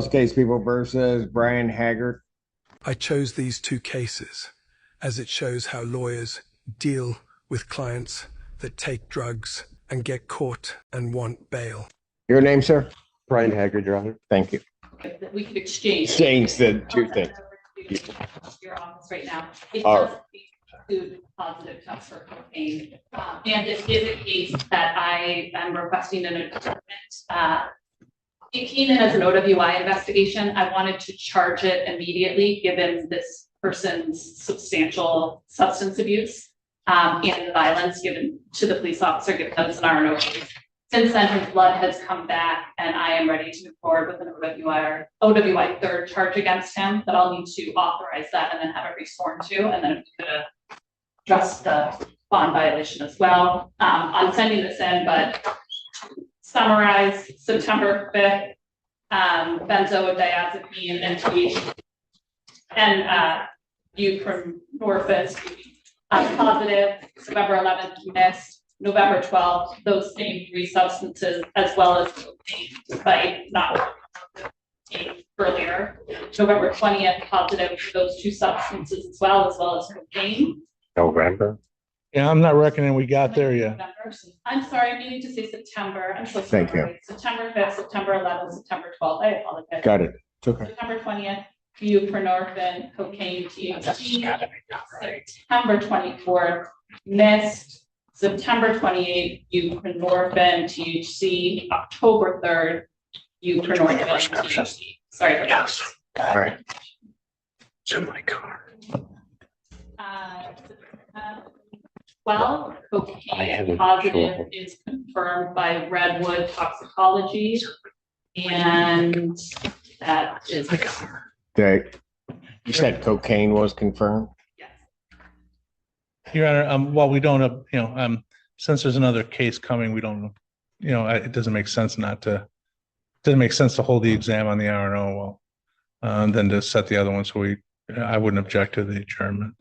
the case, people versus Brian Haggard. I chose these two cases as it shows how lawyers deal with clients that take drugs and get caught and want bail. Your name, sir? Brian Haggard, Your Honor. Thank you. That we could exchange. Exchange the two things. Your office right now. It All does include positive tests for cocaine. And it is a case that I am requesting an adjournment. It came in as an OWI investigation. I wanted to charge it immediately, given this person's substantial substance abuse and the violence given to the police officer, given that it's an R&O case. Since then, his blood has come back, and I am ready to move forward with an OWI third charge against him. That I'll need to authorize that and then have it resworn to, and then if we could address the bond violation as well. I'm sending this in, but summarize September 5th, benzodiazepine and buprenorphine positive, November 11th missed. November 12th, those same three substances, as well as cocaine, despite not earlier. November 20th, positive for those two substances as well as cocaine. November. Yeah, I'm not reckoning we got there yet. November. I'm sorry, I'm meaning to say September. I'm so sorry. Thank you. September 5th, September 11th, September 12th. I apologize. Got it. It's okay. September 20th, buprenorphine, cocaine, THC. September 24th, missed. September 28th, buprenorphine, THC. October 3rd, buprenorphine, THC. Sorry for that. Yes. All right. It's in my car. 12, cocaine positive is confirmed by Redwood toxicology. And that is. Okay. You said cocaine was confirmed? Your Honor, while we don't, since there's another case coming, we don't, it doesn't make sense doesn't make sense to hold the exam on the R&O than to set the other one. So I wouldn't object to the adjournment.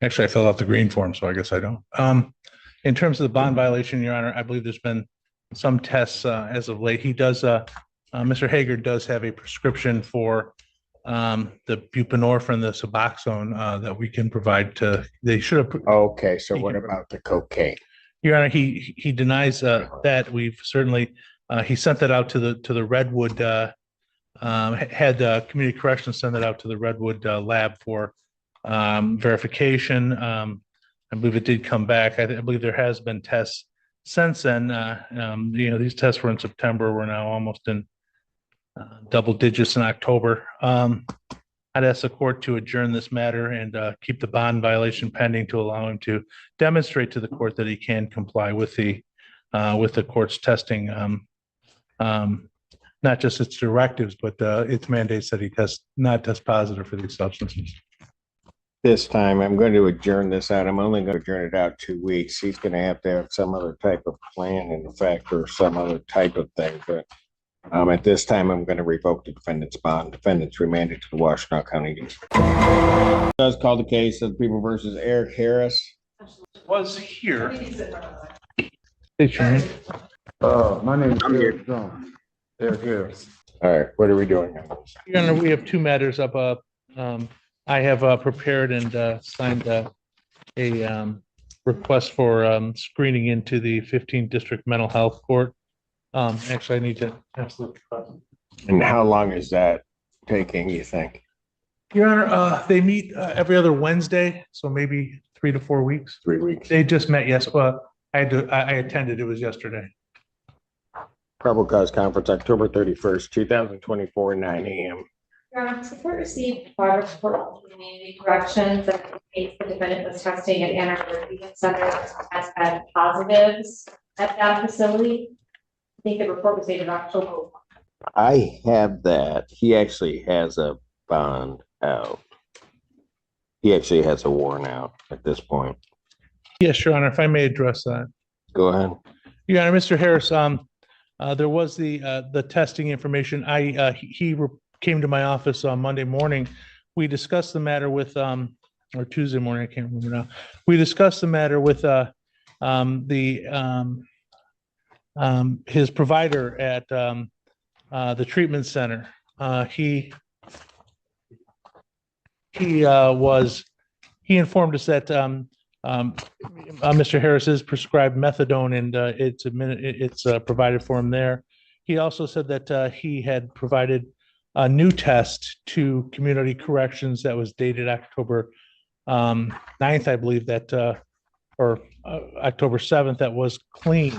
Actually, I filled out the green form, so I guess I don't. In terms of the bond violation, Your Honor, I believe there's been some tests as of late. He does, Mr. Haggard does have a prescription for the buprenorphine, the Suboxone that we can provide to. They should have. Okay, so what about the cocaine? Your Honor, he denies that. We've certainly he sent that out to the Redwood. Had community corrections send that out to the Redwood lab for verification. I believe it did come back. I believe there has been tests since then. These tests were in September. We're now almost in double digits in October. I'd ask the court to adjourn this matter and keep the bond violation pending to allow him to demonstrate to the court that he can comply with the court's testing, not just its directives, but its mandates that he not test positive for these substances. This time, I'm going to adjourn this out. I'm only going to adjourn it out 2 weeks. He's going to have some other type of plan in effect or some other type of thing, but at this time, I'm going to revoke the defendant's bond. Defendant's remanded to the Washtenaw County. Does call the case of People versus Eric Harris. Was here. Hey, Sharon. My name is Eric Jones. Eric Harris. All right, what are we doing now? Your Honor, we have two matters up. I have prepared and signed a request for screening into the 15th District Mental Health Court. Actually, I need to absolutely. And how long is that taking, you think? Your Honor, they meet every other Wednesday, so maybe 3 to 4 weeks. 3 weeks. They just met. Yes, well, I attended. It was yesterday. Probable cause conference, October 31st, 2024, 9 a.m. Your Honor, support received progress report from community corrections that indicates the defendant was testing at Ann Arbor Treatment Center has had positives at that facility. I think the report was dated October. I have that. He actually has a bond out. He actually has a warrant out at this point. Yes, Your Honor, if I may address that. Go ahead. Your Honor, Mr. Harris, there was the testing information. He came to my office on Monday morning. We discussed the matter with or Tuesday morning, I can't remember now. We discussed the matter with his provider at the treatment center. he informed us that Mr. Harris is prescribed methadone and it's provided for him there. He also said that he had provided a new test to Community Corrections that was dated October 9th, I believe, that or October 7th, that was clean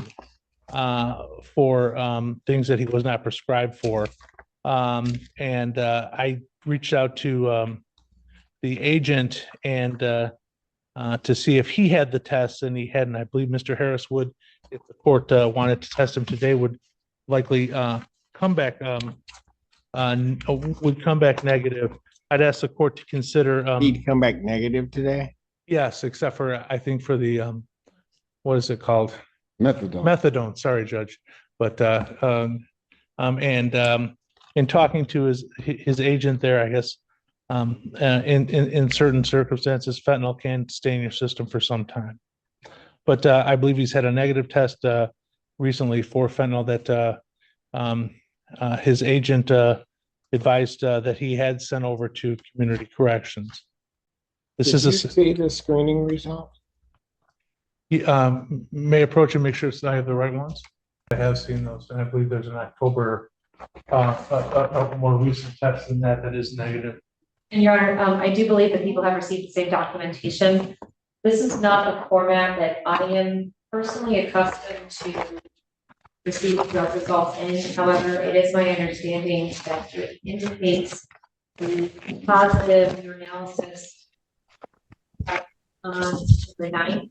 for things that he was not prescribed for. And I reached out to the agent and to see if he had the tests, and he hadn't. I believe Mr. Harris would, if the court wanted to test him today, would likely come back negative. I'd ask the court to consider. He'd come back negative today? Yes, except for, I think, for the what is it called? Methadone. Methadone. Sorry, Judge. But in talking to his agent there, I guess in certain circumstances, fentanyl can stay in your system for some time. But I believe he's had a negative test recently for fentanyl that his agent advised that he had sent over to Community Corrections. This Did is you see the screening results? may approach and make sure I have the right ones. I have seen those, and I believe there's an October a more recent test than that is negative. And Your Honor, I do believe that people have received the same documentation. This is not a format that I am personally accustomed to receive drug results in. However, it is my understanding that it indicates the positive urinalysis on the 9th,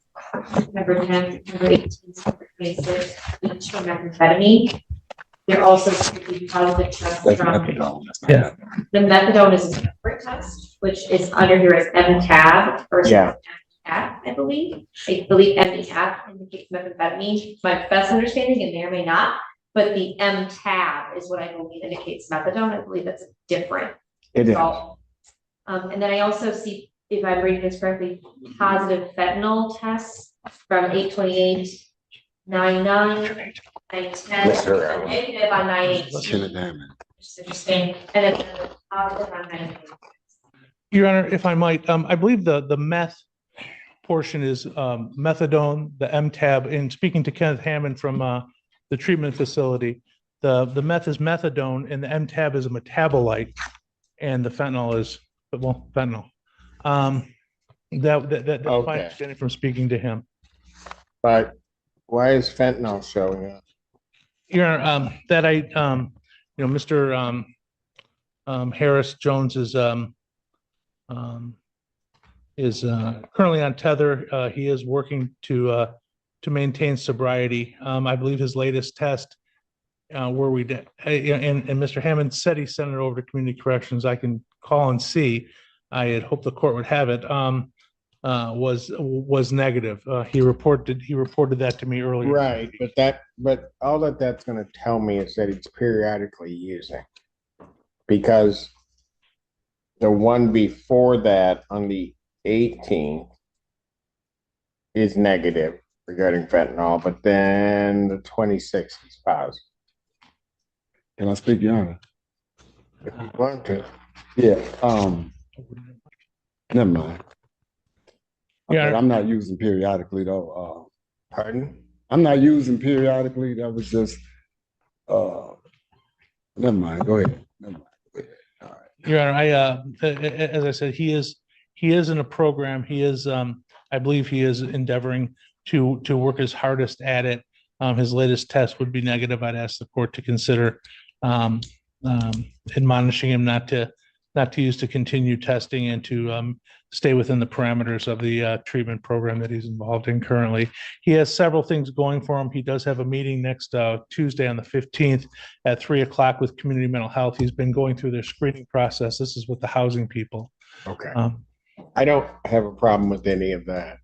September 10th, September 18th, September 26th, each for methamphetamine. They're also positive tests That's from methadone. Yeah. the methadone is a separate test, which is under here as MTAB versus Yeah. MTAB, I believe. I believe MTAB indicates methamphetamine. My best understanding, it may or may not, but the MTAB is what I believe indicates methadone. I believe that's different. It is. result. And then I also see, if I'm reading this correctly, positive fentanyl tests from 8/28, 9/9, 9/10, negative on 9/18. It's interesting, and then positive on 9/18. Your Honor, if I might, I believe the meth portion is methadone, the MTAB, and speaking to Kenneth Hammond from the treatment facility, the meth is methadone and the MTAB is a metabolite, and the fentanyl is, well, fentanyl. That's my Okay. understanding from speaking to him. But why is fentanyl showing up? Your Honor, that Mr. Harris Jones is currently on tether. He is working to maintain sobriety. I believe his latest test, where we did, and Mr. Hammond said he sent it over to Community Corrections. I can call and see. I had hoped the court would have it. Was negative. He reported that to me earlier. Right, but all that's gonna tell me is that it's periodically using. Because the one before that on the 18th is negative regarding fentanyl, but then the 26th is positive. Can I speak, Your Honor? If you want to. Yeah, never mind. Yeah. But I'm not using periodically though. Pardon? I'm not using periodically. That was just, never mind. Go ahead. Never mind. Go ahead. All right. Your Honor, as I said, he is in a program. He is, I believe he is endeavoring to work his hardest at it. His latest test would be negative. I'd ask the court to consider admonishing him not to use to continue testing and to stay within the parameters of the treatment program that he's involved in currently. He has several things going for him. He does have a meeting next Tuesday on the 15th at 3:00 with Community Mental Health. He's been going through their screening process. This is with the housing people. Okay. I don't have a problem with any of that.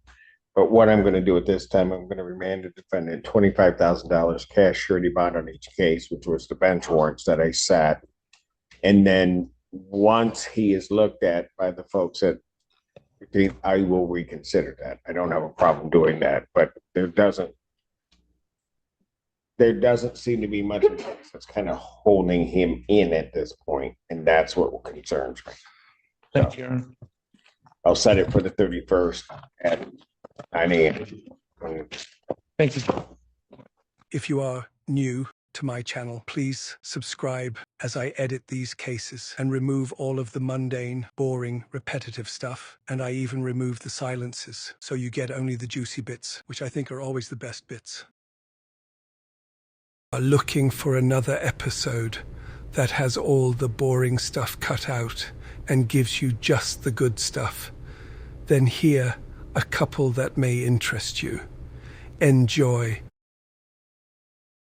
But what I'm gonna do at this time, I'm gonna remand the defendant $25,000 cash surety bond on each case, which was the bench warrants that I set. And then once he is looked at by the folks at, I will reconsider that. I don't have a problem doing that, but there doesn't. there doesn't seem to be much that's kind of holding him in at this point, and that's what concerns me. Thank you, Aaron. I'll set it for the 31st at 9 a.m. Thank you. If you are new to my channel, please subscribe as I edit these cases and remove all of the mundane, boring, repetitive stuff. And I even remove the silences, so you get only the juicy bits, which I think are always the best bits. Are looking for another episode that has all the boring stuff cut out and gives you just the good stuff, then here a couple that may interest you. Enjoy.